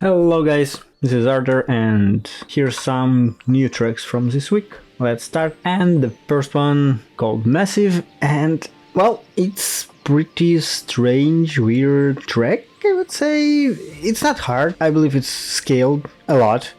Hello guys, this is Arthur and here's some new tracks from this week. Let's start. And the first one called Massive, and well, it's pretty strange, weird track, I would say. It's not hard, I believe it's scaled a lot.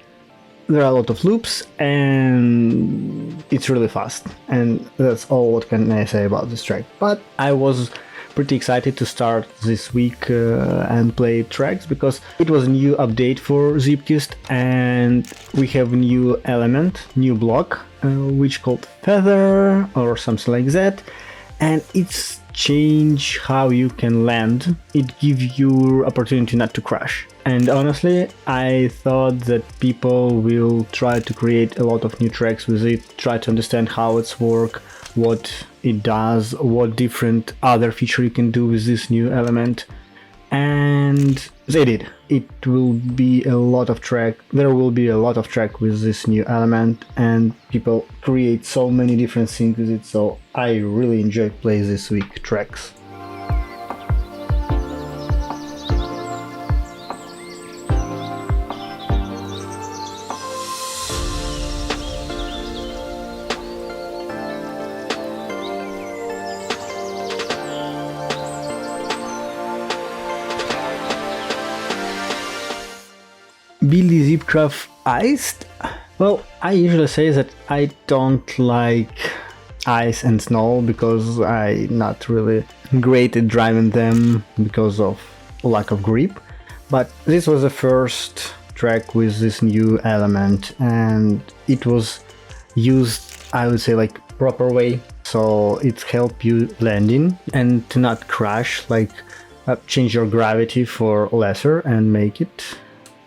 There are a lot of loops and it's really fast, and that's all what can I say about this track. But I was pretty excited to start this week and play tracks because it was a new update for Zeepkist and we have a new element, new block, which called Feather or something like that, and it's change how you can land. It gives you opportunity not to crash. And honestly, I thought that people will try to create a lot of new tracks with it, try to understand how it's work, what it does, what different other feature you can do with this new element, and they did. It will be a lot of track, there will be a lot of track with this new element, and people create so many different things with it, so I really enjoy playing this week tracks. BLYE ZeepCraft iced? Well, I usually say that I don't like ice and snow because I'm not really great at driving them because of lack of grip. But this was the first track with this new element and it was used, I would say, like proper way. So it helped you landing and to not crash, like change your gravity for lesser and make it.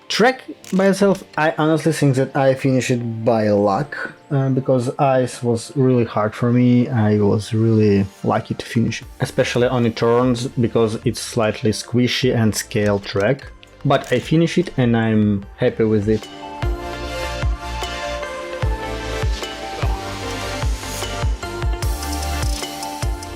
Track by itself, I honestly think that I finished it by luck because ice was really hard for me. I was really lucky to finish it, especially on the turns because it's slightly squishy and scale track. But I finished it and I'm happy with it.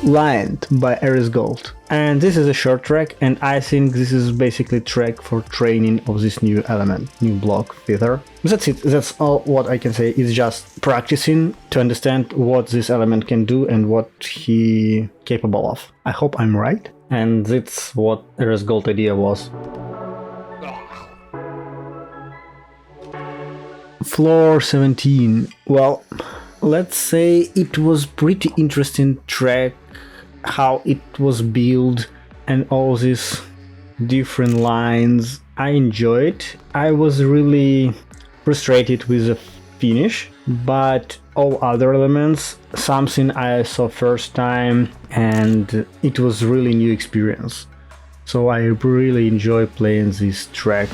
Lion by Ares Gold, and this is a short track, and I think this is basically track for training of this new element, new block Feather. That's it, that's all what I can say. It's just practicing to understand what this element can do and what he capable of. I hope I'm right, and that's what Ares Gold idea was. Floor 17, well, let's say it was pretty interesting track, how it was built and all these different lines. I enjoyed. I was really frustrated with the finish, but all other elements, something I saw first time and it was really new experience. So I really enjoy playing this track.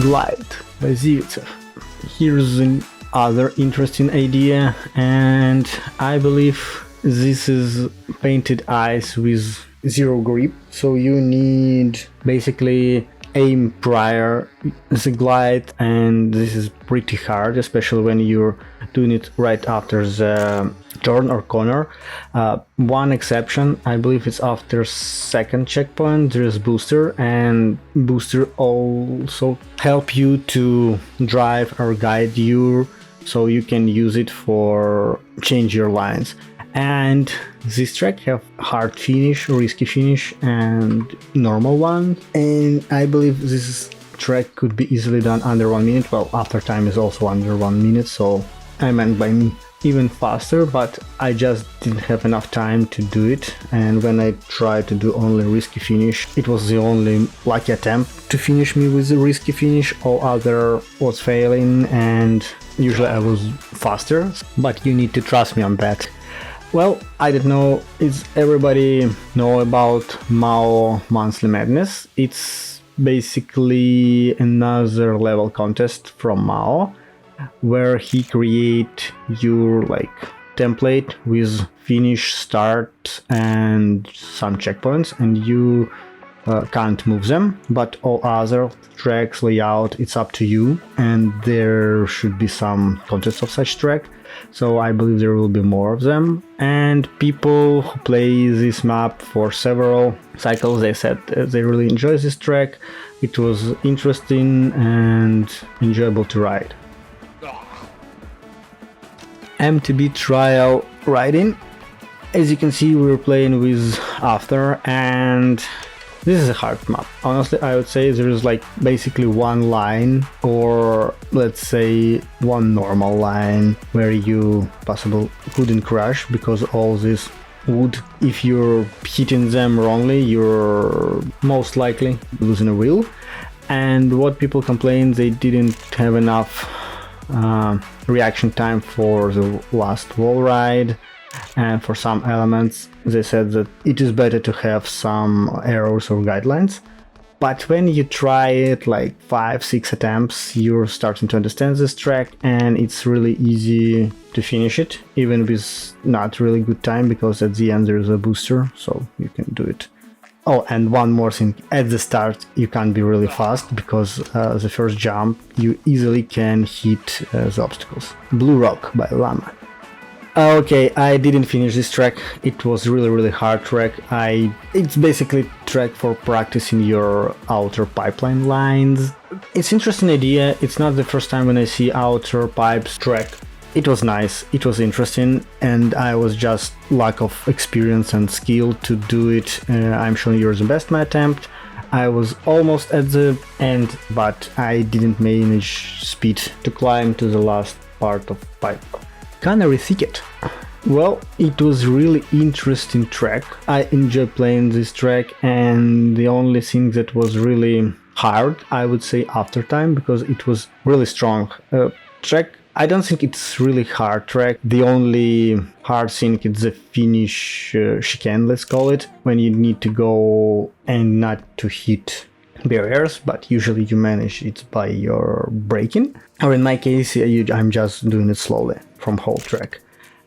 Glide by Zeepkist. Here's another interesting idea, and I believe this is painted ice with zero grip, so you need basically aim prior the glide, and this is pretty hard, especially when you're doing it right after the turn or corner. One exception, I believe it's after second checkpoint, there is booster, and booster also help you to drive or guide you, so you can use it for change your lines. And this track have hard finish, risky finish, and normal one, and I believe this track could be easily done under 1 minute. Well, after time is also under 1 minute, so I meant by even faster, but I just didn't have enough time to do it, and when I tried to do only risky finish, it was the only lucky attempt to finish me with the risky finish. All other was failing, and usually I was faster, but you need to trust me on that. Well, I don't know, is everybody know about MAO Monthly Madness? It's basically another level contest from Mao, where he create your like template with finish, start, and some checkpoints, and you can't move them, but all other tracks, layout, it's up to you, and there should be some contest of such track, so I believe there will be more of them. And people who play this map for several cycles, they said they really enjoy this track. It was interesting and enjoyable to ride. MTB trial riding. As you can see, we were playing with After, and this is a hard map. Honestly, I would say there is like basically one line, or let's say one normal line, where you possibly couldn't crash, because all this wood, if you're hitting them wrongly, you're most likely losing a wheel. And what people complain, they didn't have enough reaction time for the last wall ride, and for some elements they said that it is better to have some arrows or guidelines. But when you try it like 5-6 attempts, you're starting to understand this track, and it's really easy to finish it, even with not really good time, because at the end there's a booster, so you can do it. Oh, and one more thing, at the start you can't be really fast, because the first jump you easily can hit the obstacles. BLYE ROCK by Llama. Okay, I didn't finish this track. It was really hard track. It's basically track for practicing your outer pipeline lines. It's interesting idea. It's not the first time when I see outer pipes track. It was nice, it was interesting, and I was just lack of experience and skill to do it. I'm showing you the best my attempt. I was almost at the end, but I didn't manage speed to climb to the last part of pipe. Canary Thicket. Well, it was really interesting track. I enjoyed playing this track, and the only thing that was really hard, I would say after time, because it was really strong. Track, I don't think it's really hard track. The only hard thing is the finish chicane, let's call it, when you need to go and not to hit barriers, but usually you manage it by your braking, or in my case I'm just doing it slowly from whole track.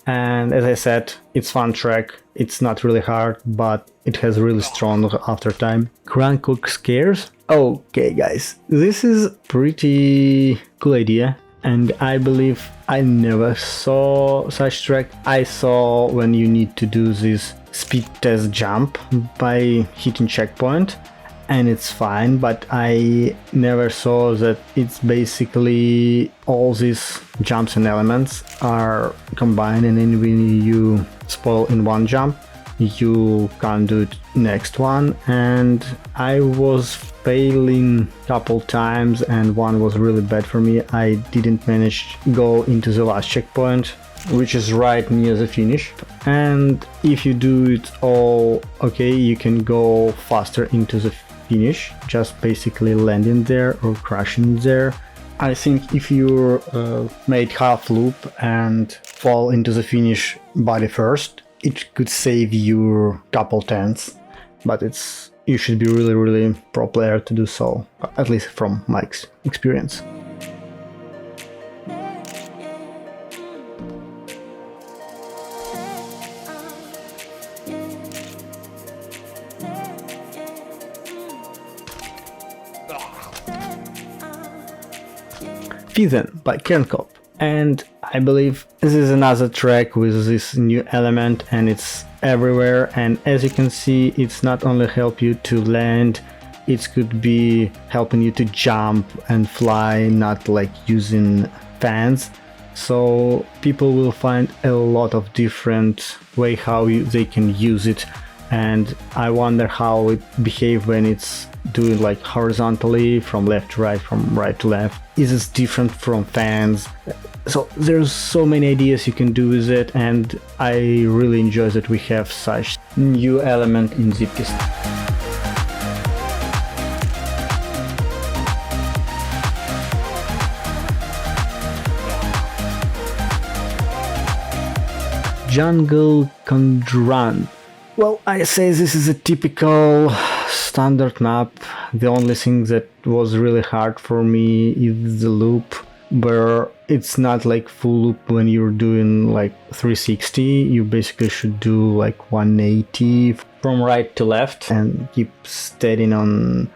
And as I said, it's fun track, it's not really hard, but it has really strong after time. Crankworx Cairns. Okay guys, this is pretty cool idea, and I believe I never saw such track. I saw when you need to do this speed test jump by hitting checkpoint, and it's fine, but I never saw that it's basically all these jumps and elements are combined, and then when you spoil in one jump you can't do it next one. And I was failing couple times, and one was really bad for me. I didn't manage to go into the last checkpoint, which is right near the finish. And if you do it all okay, you can go faster into the finish, just basically landing there or crashing there. I think if you made half loop and fall into the finish body first, it could save you couple tenths, but you should be really pro player to do so, at least from my experience. Feathen by Crankworx. And I believe this is another track with this new element, and it's everywhere. And as you can see, it's not only help you to land, it could be helping you to jump and fly, not like using fans. So people will find a lot of different way how they can use it, and I wonder how it behave when it's doing like horizontally from left to right, from right to left. Is this different from fans? So there's so many ideas you can do with it, and I really enjoy that we have such new element in Zeepkist. Jungle Conundrum. Well, I say this is a typical standard map. The only thing that was really hard for me is the loop, where it's not like full loop when you're doing like 360. You basically should do like 180 from right to left and keep steadying on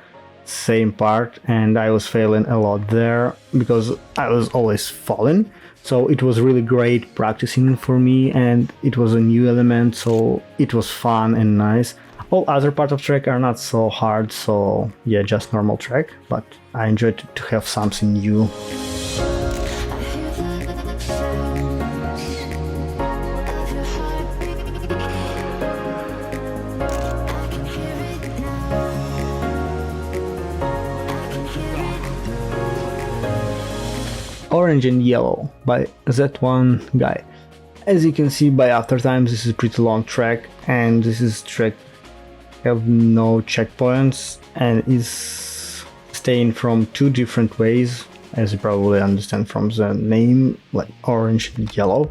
same part, and I was failing a lot there because I was always falling. So it was really great practicing for me, and it was a new element, so it was fun and nice. All other parts of track are not so hard, so yeah, just normal track, but I enjoyed to have something new. Orange and Yellow by that one guy. As you can see by Aftertime, this is a pretty long track, and this is track have no checkpoints and is staying from two different ways, as you probably understand from the name, like orange and yellow.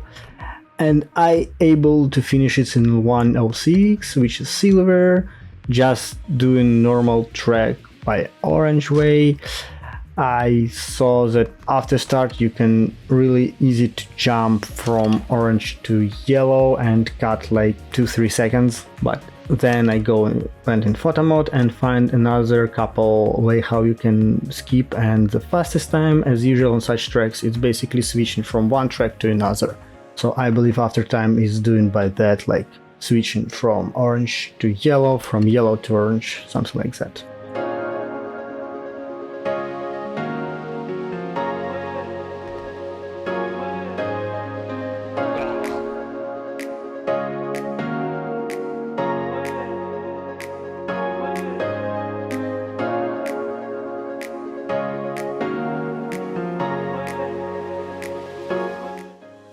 And I able to finish it in 106, which is silver, just doing normal track by orange way. I saw that after start you can really easy to jump from orange to yellow and cut like 2-3 seconds, but then I went in photo mode and find another couple way how you can skip, and the fastest time as usual on such tracks it's basically switching from one track to another. So I believe Aftertime is doing by that, like switching from orange to yellow, from yellow to orange, something like that.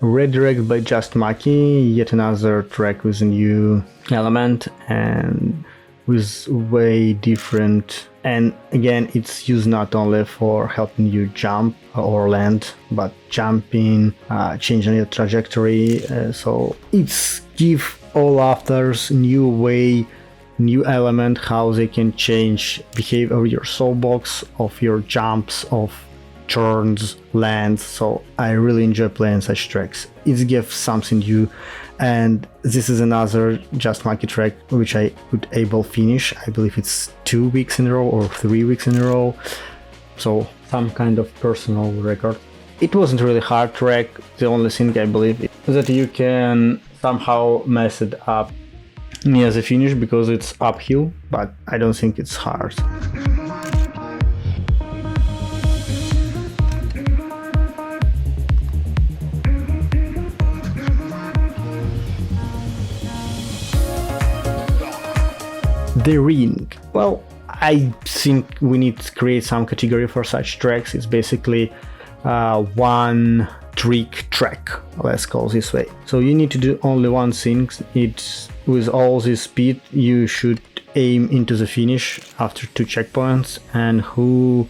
Redirect by Just Maki, yet another track with a new element and with way different, and again it's used not only for helping you jump or land, but jumping, changing your trajectory, so it's give all authors new way, new element how they can change behavior of your soulbox, of your jumps, of turns, lands. So I really enjoy playing such tracks. It gives something new, and this is another Just Maki track which I could able finish. I believe it's 2 weeks in a row or 3 weeks in a row, so some kind of personal record. It wasn't really hard track. The only thing I believe is that you can somehow mess it up near the finish because it's uphill, but I don't think it's hard. The Ring. Well, I think we need to create some category for such tracks. It's basically one trick track, let's call it this way. So you need to do only one thing. It's with all this speed you should aim into the finish after 2 checkpoints, and who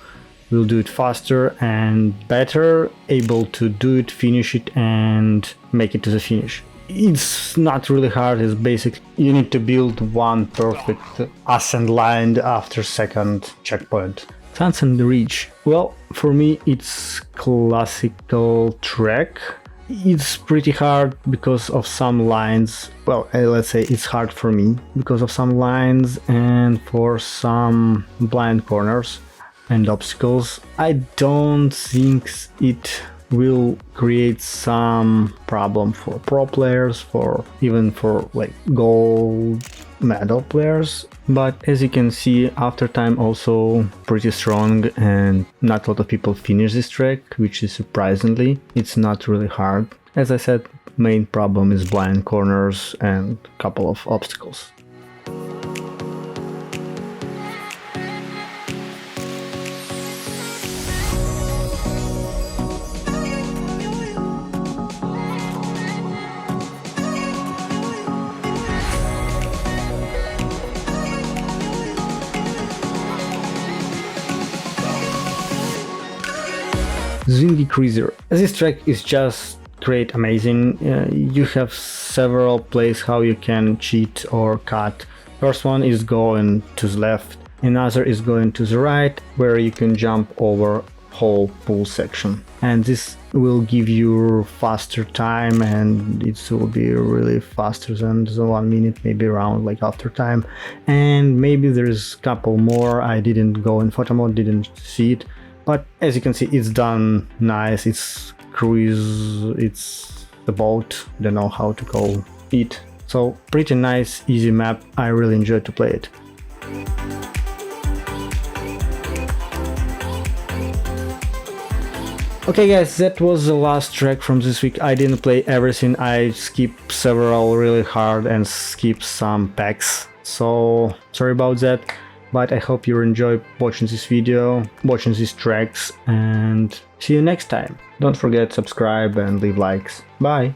will do it faster and better, able to do it, finish it and make it to the finish. It's not really hard, it's basic. You need to build one perfect ascent line after second checkpoint. Suns and Ridge. Well, for me it's classical track. It's pretty hard because of some lines. Well, let's say it's hard for me because of some lines and for some blind corners and obstacles. I don't think it will create some problem for pro players, for even for like gold medal players, but as you can see, Aftertime also pretty strong and not a lot of people finish this track, which is surprisingly. It's not really hard. As I said, main problem is blind corners and a couple of obstacles. Zwimpie Cruiser. This track is just great, amazing. You have several places how you can cheat or cut. First one is going to the left Another is going to the right, where you can jump over whole pool section, and this will give you faster time, and it will be really faster than the 1 minute, maybe around like after time. And maybe there's a couple more. I didn't go in photo mode, didn't see it, but as you can see, it's done nice. It's cruise, it's the boat, don't know how to call it. So pretty nice, easy map. I really enjoyed to play it. Okay guys, that was the last track from this week. I didn't play everything, I skipped several really hard and skipped some packs, so sorry about that, but I hope you enjoy watching this video, watching these tracks, and see you next time. Don't forget subscribe and leave likes. Bye!